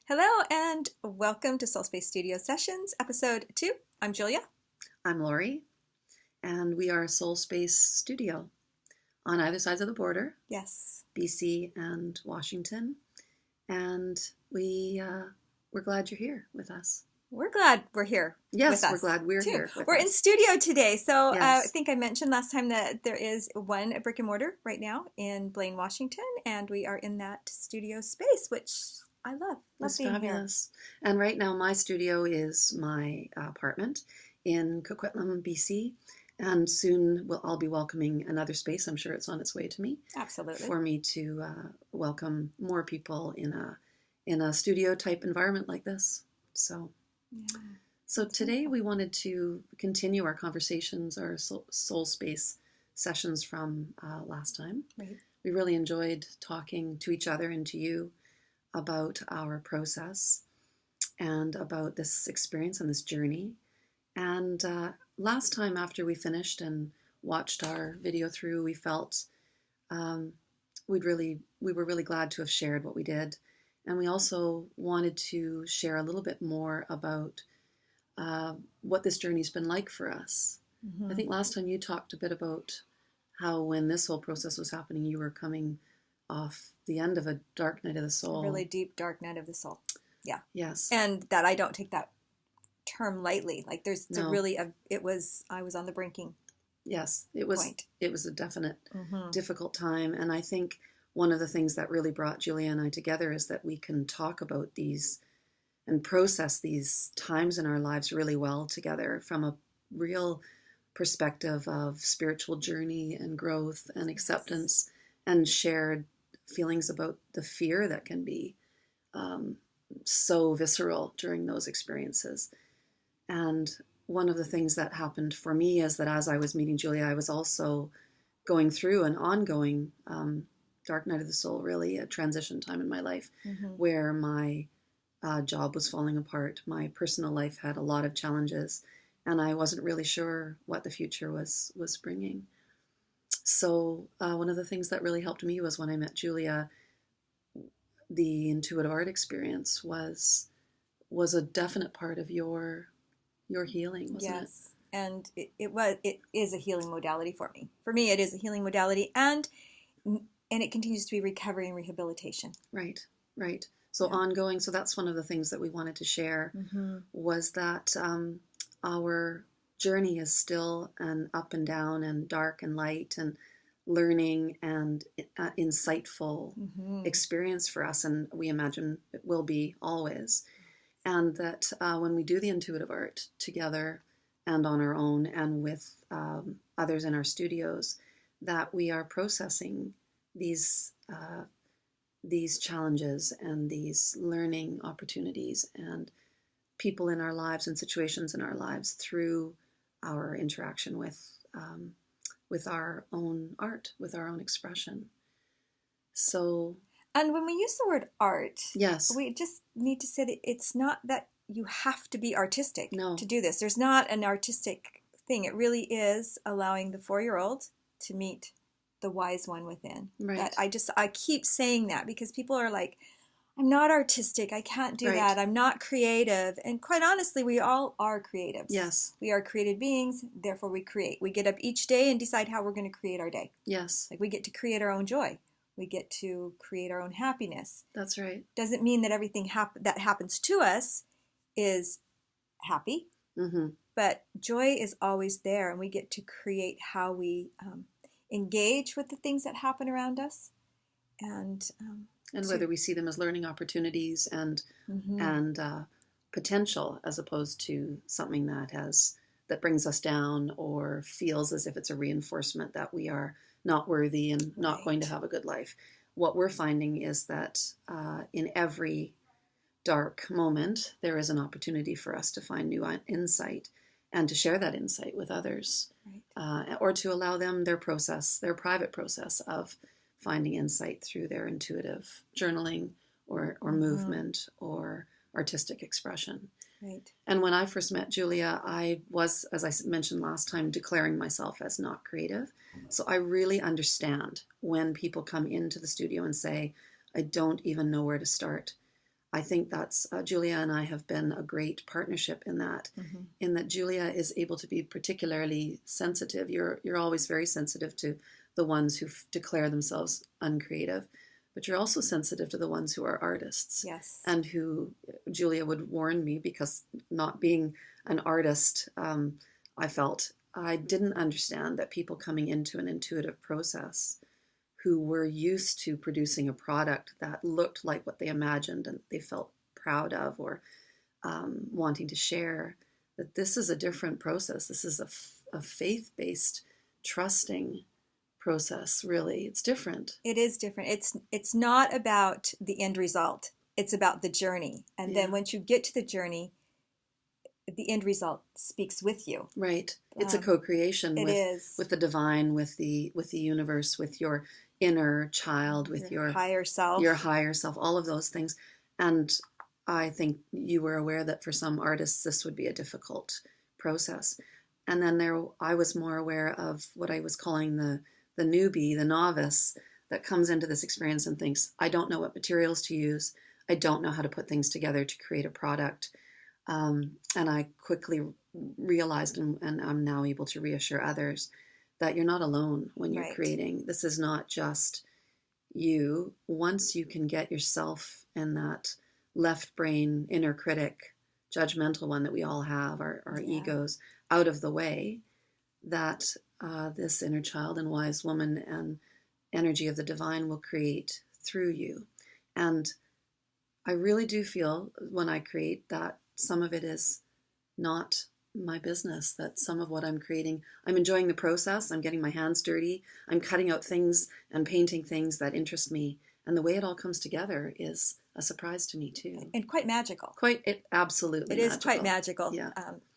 Hello and welcome to Soul Space Studio Sessions, episode 2. I'm Julia. I'm Laurie, and we are a Soul Space studio on either sides of the border, Yes. BC and Washington, and we're glad you're here with us. We're glad we're here. Yes, with us we're glad we're too. here. We're in studio today, so Yes. I think I mentioned last time that there is one brick and mortar right now in Blaine, Washington, and we are in that studio space, which I love. That's being fabulous. Here. And right now, my studio is my apartment in Coquitlam, BC. And soon I'll be welcoming another space. I'm sure it's on its way to me. Absolutely. For me to welcome more people in a studio type environment like this. So today we wanted to continue our conversations, our soul space sessions from last time. Right. We really enjoyed talking to each other and to you about our process and about this experience and this journey. And last time after we finished and watched our video through, we felt we were really glad to have shared what we did. And we also wanted to share a little bit more about what this journey's been like for us. Mm-hmm. I think last time you talked a bit about how when this whole process was happening, you were coming off the end of a dark night of the soul. A really deep dark night of the soul. Yeah. Yes. And that I don't take that term lightly. Like there's I was on the brinking. Yes, it was a definite difficult time. And I think one of the things that really brought Julia and I together is that we can talk about these and process these times in our lives really well together from a real perspective of spiritual journey and growth and acceptance and shared feelings about the fear that can be so visceral during those experiences. And one of the things that happened for me is that as I was meeting Julia, I was also going through an ongoing dark night of the soul, really a transition time in my life, where my job was falling apart. My personal life had a lot of challenges, and I wasn't really sure what the future was bringing. So one of the things that really helped me was when I met Julia, the intuitive art experience was a definite part of your healing, wasn't it? Yes. And it is a healing modality for me. For me, it is a healing modality, and it continues to be recovery and rehabilitation. Right. So ongoing. So that's one of the things that we wanted to share was that our journey is still an up and down and dark and light and learning and insightful experience for us, and we imagine it will be always. And that when we do the intuitive art together and on our own and with others in our studios, that we are processing these challenges and these learning opportunities and people in our lives and situations in our lives through our interaction with our own art, with our own expression. So. And when we use the word art, yes, we just need to say that it's not that you have to be artistic to do this. There's not an artistic thing. It really is allowing the 4-year-old to meet the wise one within. Right. That I keep saying that because people are like, I'm not artistic. I can't do that. I'm not creative. And quite honestly, we all are creatives. Yes. We are created beings, therefore we create. We get up each day and decide how we're going to create our day. Yes. Like we get to create our own joy. We get to create our own happiness. That's right. Doesn't mean that everything that happens to us is happy, but joy is always there, and we get to create how we engage with the things that happen around us, and whether we see them as learning opportunities and potential, as opposed to something that brings us down or feels as if it's a reinforcement that we are not worthy and not going to have a good life. What we're finding is that in every dark moment, there is an opportunity for us to find new insight and to share that insight with others, or to allow them their private process of finding insight through their intuitive journaling or movement or artistic expression. Right. And when I first met Julia, I was, as I mentioned last time, declaring myself as not creative. So I really understand when people come into the studio and say, I don't even know where to start. I think that's Julia and I have been a great partnership in that, in that Julia is able to be particularly sensitive. You're always very sensitive to the ones who declare themselves uncreative, but you're also sensitive to the ones who are artists. Yes. And who Julia would warn me, because not being an artist, I felt I didn't understand that people coming into an intuitive process who were used to producing a product that looked like what they imagined and they felt proud of, or wanting to share, that this is a different process. This is a faith-based, trusting process, really. It's different. It is different. It's not about the end result. It's about the journey. And then once you get to the journey, the end result speaks with you. Right. It's a co-creation with the divine, with the universe, with your inner child, with your higher self. Your higher self, all of those things. And I think you were aware that for some artists this would be a difficult process. And then I was more aware of what I was calling the newbie, the novice, that comes into this experience and thinks, I don't know what materials to use. I don't know how to put things together to create a product. And I quickly realized, and I'm now able to reassure others, that you're not alone when you're creating. This is not just you. Once you can get yourself and that left brain, inner critic, judgmental one that we all have, our egos, out of the way, that this inner child and wise woman and energy of the divine will create through you. And I really do feel when I create that some of it is not my business, that some of what I'm creating, I'm enjoying the process, I'm getting my hands dirty, I'm cutting out things and painting things that interest me, and the way it all comes together is a surprise to me too. And quite magical. Absolutely It is quite magical. Yeah.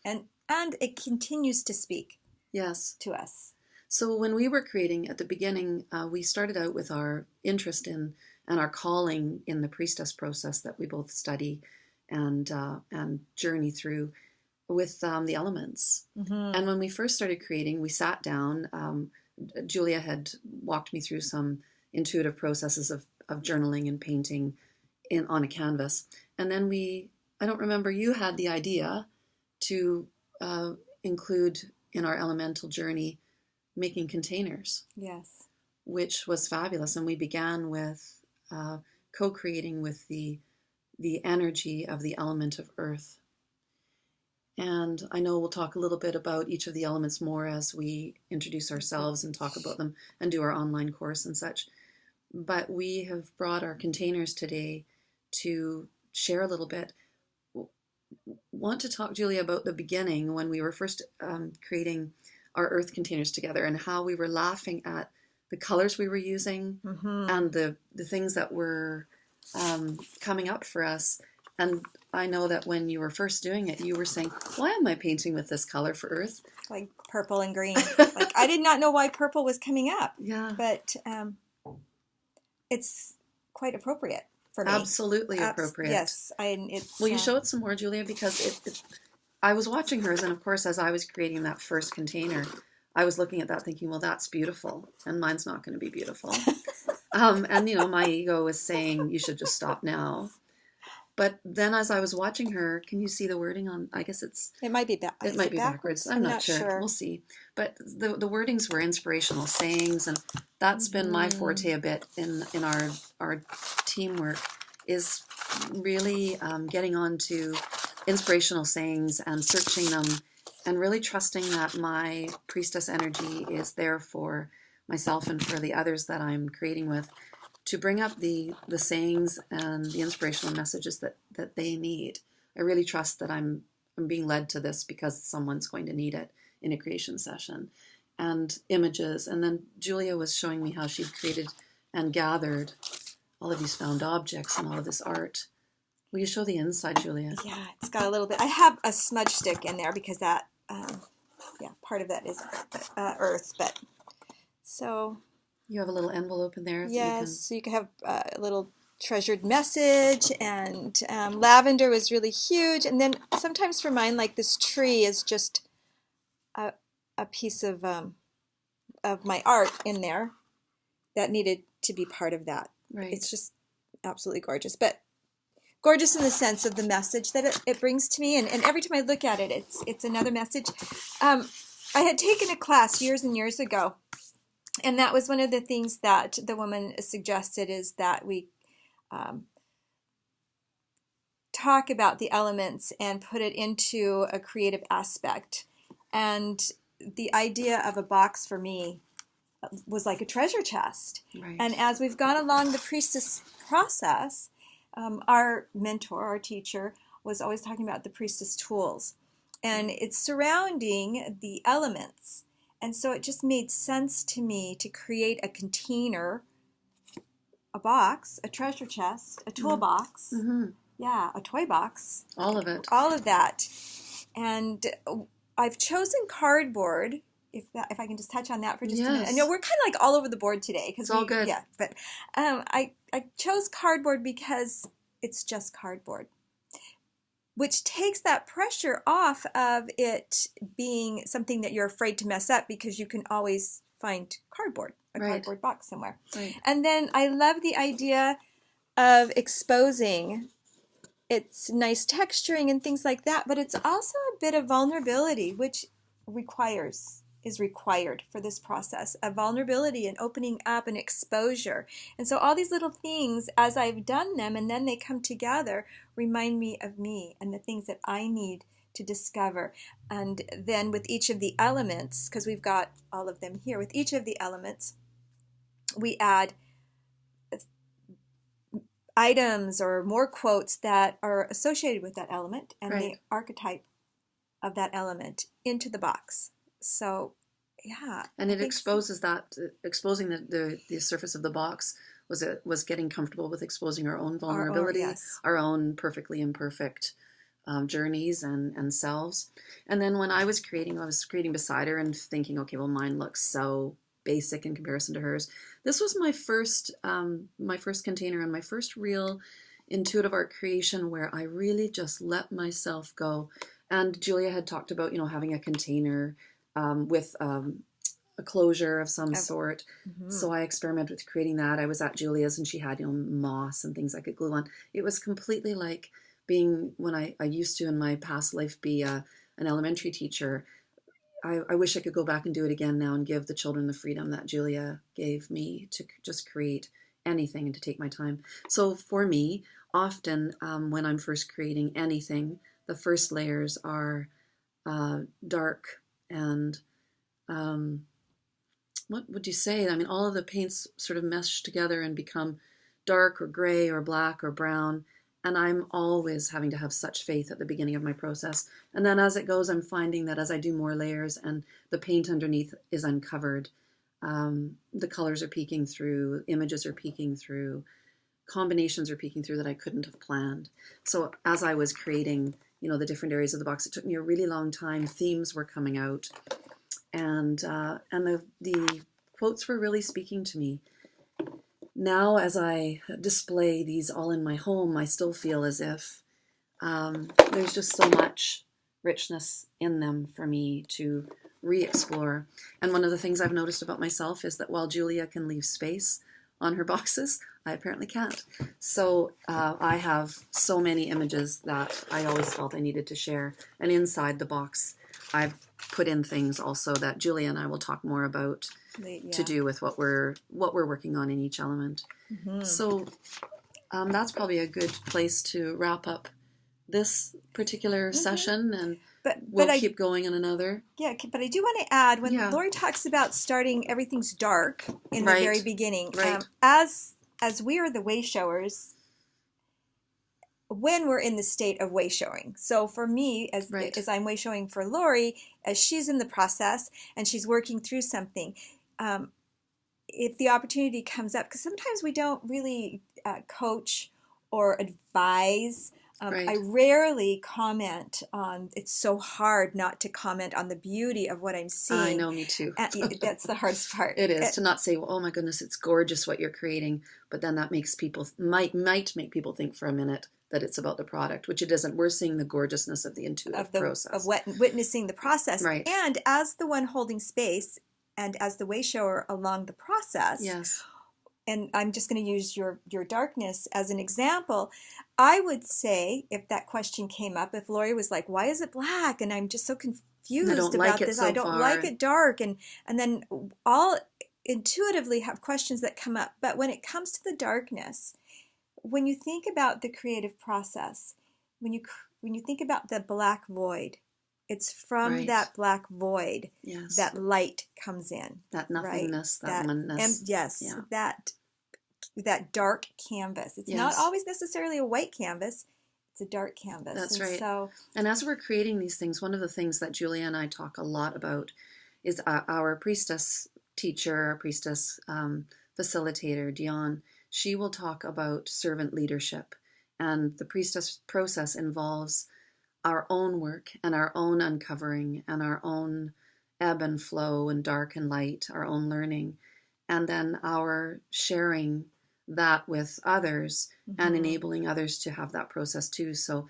And it continues to speak to us. So when we were creating at the beginning, we started out with our interest in and our calling in the priestess process that we both study and journey through with the elements. And when we first started creating, we sat down. Julia had walked me through some intuitive processes of journaling and painting on a canvas. And then I don't remember, you had the idea to include in our elemental journey making containers. Yes. Which was fabulous. And we began with co-creating with the energy of the element of earth. And I know we'll talk a little bit about each of the elements more as we introduce ourselves and talk about them and do our online course and such. But we have brought our containers today to share a little bit. Want to talk, Julia, about the beginning when we were first creating our earth containers together and how we were laughing at the colors we were using and the things that were coming up for us. And I know that when you were first doing it, you were saying, why am I painting with this color for earth? Like purple and green. Like I did not know why purple was coming up. Yeah. But it's quite appropriate for me. Absolutely appropriate. Yes. Will you show it some more, Julia? Because I was watching hers, and of course, as I was creating that first container, I was looking at that thinking, well, that's beautiful, and mine's not going to be beautiful. And, my ego was saying, you should just stop now. But then as I was watching her, can you see the wording on, I guess it might be backwards. I'm not sure. We'll see. But the wordings were inspirational sayings, and that's been my forte a bit in our teamwork, is really getting on to inspirational sayings and searching them and really trusting that my priestess energy is there for myself and for the others that I'm creating with, to bring up the sayings and the inspirational messages that they need. I really trust that I'm being led to this because someone's going to need it in a creation session. And images. And then Julia was showing me how she'd created and gathered all of these found objects and all of this art. Will you show the inside, Julia? Yeah, it's got a little bit. I have a smudge stick in there because that, part of that is earth. But so... You have a little envelope in there. Yes, so you can have a little treasured message, and lavender was really huge. And then sometimes for mine, like this tree is just a piece of my art in there that needed to be part of that. Right. It's just absolutely gorgeous. But gorgeous in the sense of the message that it brings to me. And every time I look at it, it's another message. I had taken a class years and years ago, and that was one of the things that the woman suggested, is that we talk about the elements and put it into a creative aspect. And the idea of a box for me was like a treasure chest. Right. And as we've gone along the priestess process, our mentor, our teacher, was always talking about the priestess tools. And it's surrounding the elements. And so it just made sense to me to create a container, a box, a treasure chest, a toolbox, yeah, a toy box. All of it. All of that. And I've chosen cardboard, if I can just touch on that for just a minute. I know we're kind of like all over the board today. It's all good. Yeah, but I chose cardboard because it's just cardboard, which takes that pressure off of it being something that you're afraid to mess up, because you can always find cardboard, a cardboard box somewhere. Right. And then I love the idea of exposing. It's nice texturing and things like that, but it's also a bit of vulnerability, which is required for this process, a vulnerability and opening up and exposure. And so all these little things, as I've done them and then they come together, remind me of me and the things that I need to discover. And then with each of the elements, because we've got all of them here, with each of the elements, we add items or more quotes that are associated with that element and the archetype of that element into the box. So, yeah. And it exposes exposing the surface of the box was getting comfortable with exposing our own vulnerability, our own perfectly imperfect journeys and selves. And then when I was creating beside her and thinking, okay, well, mine looks so basic in comparison to hers. This was my first container and my first real intuitive art creation where I really just let myself go. And Julia had talked about, having a container with a closure of some sort. So I experimented with creating that. I was at Julia's and she had, moss and things I could glue on. It was completely like being, when I used to in my past life be an elementary teacher. I wish I could go back and do it again now and give the children the freedom that Julia gave me to just create anything and to take my time. So for me, often when I'm first creating anything, the first layers are dark and what would you say? I mean, all of the paints sort of mesh together and become dark or gray or black or brown. And I'm always having to have such faith at the beginning of my process. And then as it goes, I'm finding that as I do more layers and the paint underneath is uncovered, the colors are peeking through, images are peeking through, combinations are peeking through that I couldn't have planned. So as I was creating, the different areas of the box, it took me a really long time. Themes were coming out, and the quotes were really speaking to me. Now, as I display these all in my home, I still feel as if there's just so much richness in them for me to re-explore. And one of the things I've noticed about myself is that while Julia can leave space on her boxes, I apparently can't. So I have so many images that I always felt I needed to share. And inside the box, I've put in things also that Julia and I will talk more about to do with what we're working on in each element. So that's probably a good place to wrap up this particular session, and we'll keep going in another. Yeah, but I do want to add, when Laurie talks about starting everything's dark in the very beginning, as we are the way showers, when we're in the state of way showing. So for me, as I'm way showing for Laurie, as she's in the process and she's working through something, if the opportunity comes up, because sometimes we don't really coach or advise. I rarely comment on, it's so hard not to comment on the beauty of what I'm seeing. I know, me too. That's the hardest part. It is, to not say, well, oh my goodness, it's gorgeous what you're creating, but then that makes people, might make people think for a minute that it's about the product, which it isn't. We're seeing the gorgeousness of the intuitive process. Of witnessing the process. Right. And as the one holding space and as the way shower along the process, and I'm just going to use your darkness as an example. I would say, if that question came up, if Laurie was like, why is it black? And I'm just so confused about this. I don't like it dark. And then all intuitively have questions that come up. But when it comes to the darkness, when you think about the creative process, when you think about the black void, it's from that black void that light comes in. That nothingness, that oneness. Yes, that dark canvas. It's not always necessarily a white canvas. It's a dark canvas. That's right. And as we're creating these things, one of the things that Julia and I talk a lot about is our priestess teacher, our priestess facilitator, Dion. She will talk about servant leadership. And the priestess process involves our own work and our own uncovering and our own ebb and flow and dark and light, our own learning, and then our sharing that with others and enabling others to have that process too. So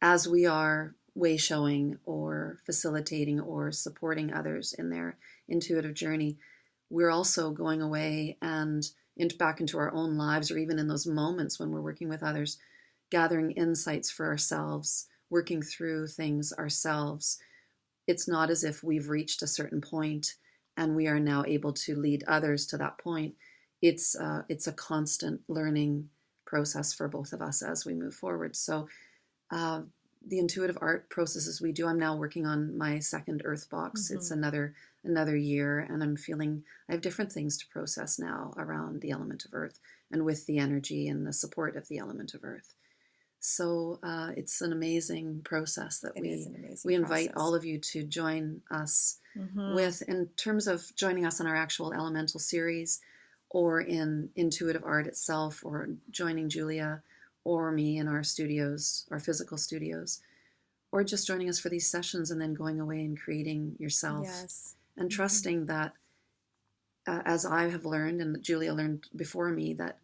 as we are way showing or facilitating or supporting others in their intuitive journey, we're also going away and back into our own lives, or even in those moments when we're working with others, gathering insights for ourselves, working through things ourselves. It's not as if we've reached a certain point and we are now able to lead others to that point. It's a constant learning process for both of us as we move forward. So the intuitive art processes we do, I'm now working on my second earth box. It's another year, and I'm feeling I have different things to process now around the element of earth and with the energy and the support of the element of earth. So it's an amazing process that we invite all of you to join us with, in terms of joining us in our actual Elemental series, or in intuitive art itself, or joining Julia or me in our studios, our physical studios, or just joining us for these sessions and then going away and creating yourself. And trusting that, as I have learned and Julia learned before me, that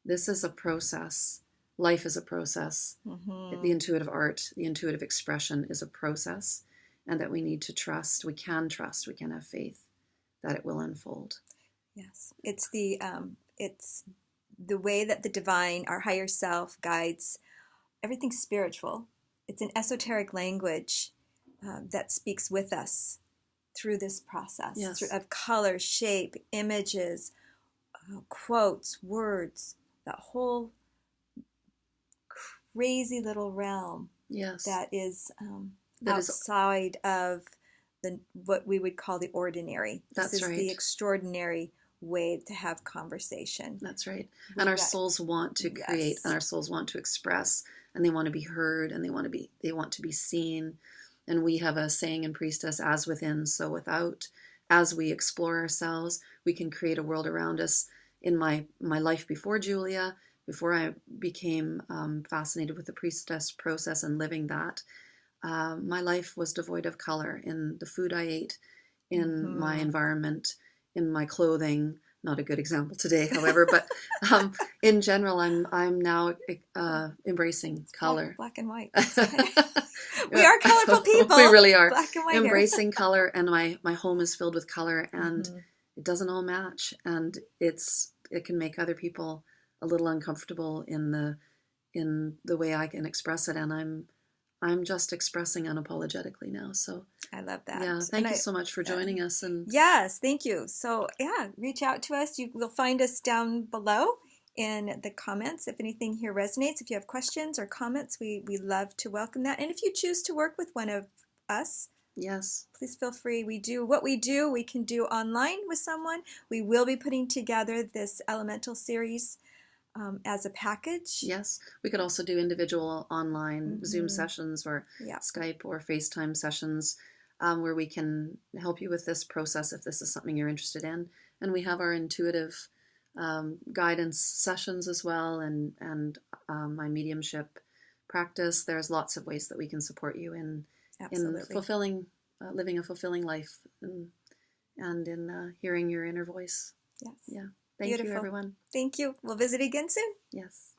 this is a process. Life is a process. The intuitive art, the intuitive expression is a process, and that we need to trust. We can have faith that it will unfold. Yes, it's the way that the divine, our higher self, guides everything spiritual. It's an esoteric language that speaks with us through this process of color, shape, images, quotes, words, that whole crazy little realm that is outside of what we would call the ordinary. This is the extraordinary way to have conversation. That's right. And our souls want to create, and our souls want to express, and they want to be heard, and they want to be seen. And we have a saying in Priestess, as within, so without. As we explore ourselves, we can create a world around us. In my life before Julia, before I became fascinated with the priestess process and living that, my life was devoid of color in the food I ate, in my environment, in my clothing. Not a good example today, however, but in general, I'm now embracing color. Black and white. We are colorful people. We really are. Black and white embracing color, and my home is filled with color, and it doesn't all match, and it can make other people a little uncomfortable in the way I can express it, and I'm just expressing unapologetically now. So I love that. Yeah, thank you so much for joining us. And yes, thank you. So reach out to us. You will find us down below in the comments. If anything here resonates, if you have questions or comments, we love to welcome that. And if you choose to work with one of us, please feel free. We can do online with someone. We will be putting together this Elemental series as a package. Yes, we could also do individual online Zoom sessions or Skype or FaceTime sessions where we can help you with this process if this is something you're interested in. And we have our intuitive guidance sessions as well, and my mediumship practice. There's lots of ways that we can support you in fulfilling, living a fulfilling life, and in hearing your inner voice. Yes. Yeah. Thank you, everyone. Thank you. We'll visit again soon. Yes.